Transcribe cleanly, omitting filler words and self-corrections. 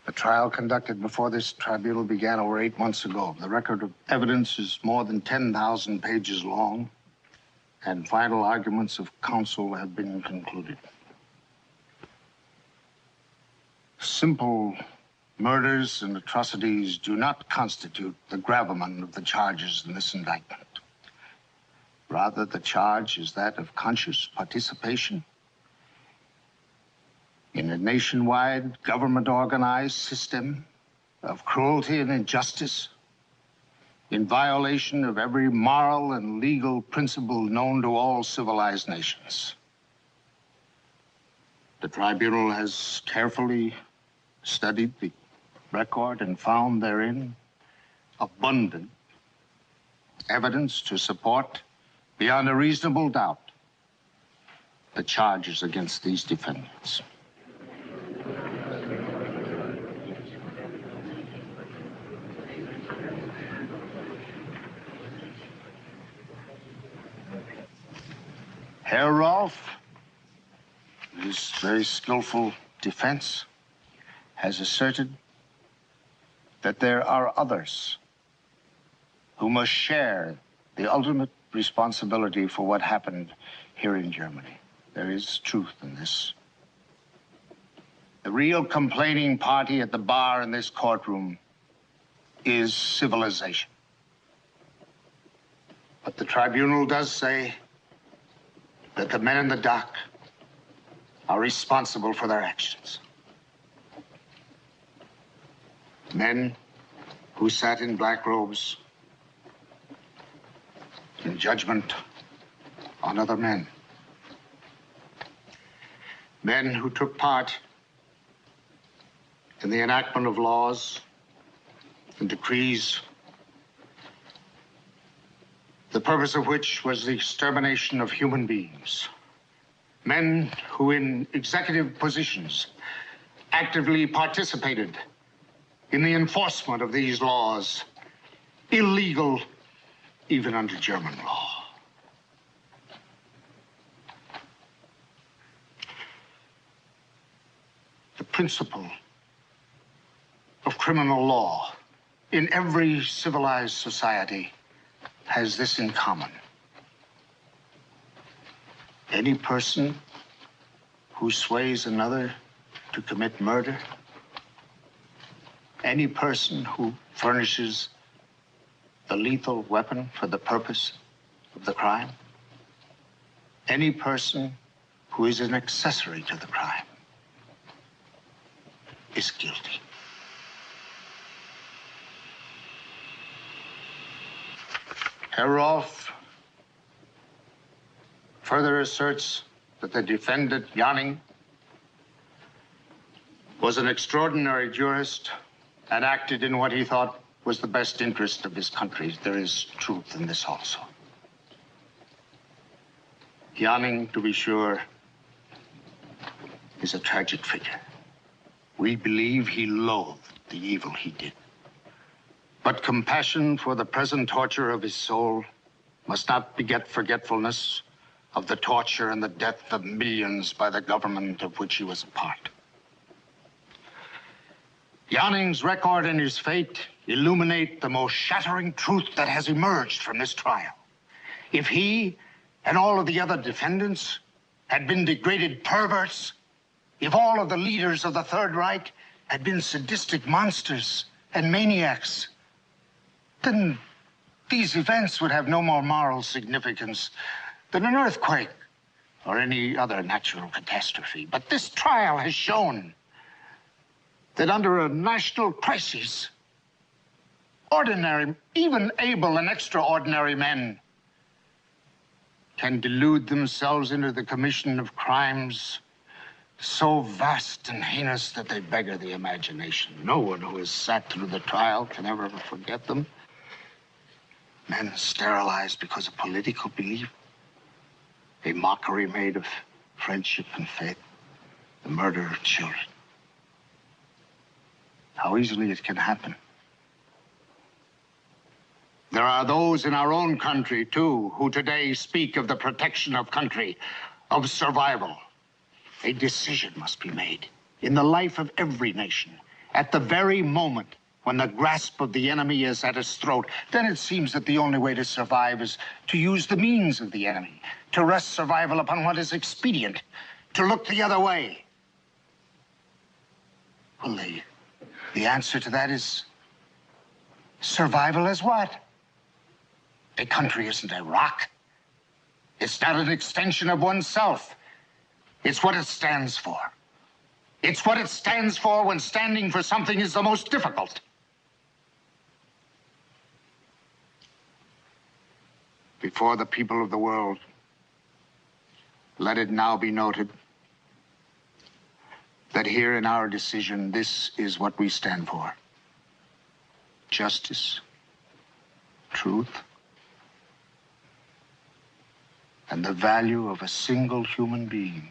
The trial conducted before this tribunal began over 8 months ago. The record of evidence is more than 10,000 pages long, and final arguments of counsel have been concluded. Simple murders and atrocities do not constitute the gravamen of the charges in this indictment. Rather, the charge is that of conscious participation in a nationwide government-organized system of cruelty and injustice in violation of every moral and legal principle known to all civilized nations. The tribunal has carefully studied the record and found therein abundant evidence to support, beyond a reasonable doubt, the charges against these defendants. Herr Rolf, his very skillful defense, has asserted that there are others who must share the ultimate responsibility for what happened here in Germany. There is truth in this. The real complaining party at the bar in this courtroom is civilization. But the tribunal does say that the men in the dock are responsible for their actions. Men who sat in black robes in judgment on other men. Men who took part in the enactment of laws and decrees, the purpose of which was the extermination of human beings. Men who in executive positions actively participated in the enforcement of these laws, illegal even under German law. The principle of criminal law in every civilized society has this in common. Any person who sways another to commit murder, any person who furnishes the lethal weapon for the purpose of the crime, any person who is an accessory to the crime is guilty. Herr Rolf further asserts that the defendant, Janning, was an extraordinary jurist and acted in what he thought was the best interest of his country. There is truth in this also. Janning, to be sure, is a tragic figure. We believe he loathed the evil he did. But compassion for the present torture of his soul must not beget forgetfulness of the torture and the death of millions by the government of which he was a part. Janning's record and his fate illuminate the most shattering truth that has emerged from this trial. If he and all of the other defendants had been degraded perverts, if all of the leaders of the Third Reich had been sadistic monsters and maniacs, then these events would have no more moral significance than an earthquake or any other natural catastrophe. But this trial has shown that under a national crisis, ordinary, even able and extraordinary men can delude themselves into the commission of crimes so vast and heinous that they beggar the imagination. No one who has sat through the trial can ever forget them. Men sterilized because of political belief, a mockery made of friendship and faith, the murder of children. How easily it can happen. There are those in our own country, too, who today speak of the protection of country, of survival. A decision must be made in the life of every nation at the very moment when the grasp of the enemy is at his throat, then it seems that the only way to survive is to use the means of the enemy, to rest survival upon what is expedient, to look the other way. Well, the answer to that is survival as what? A country isn't a rock. It's not an extension of oneself. It's what it stands for. It's what it stands for when standing for something is the most difficult. Before the people of the world, let it now be noted that here in our decision, this is what we stand for: justice, truth, and the value of a single human being.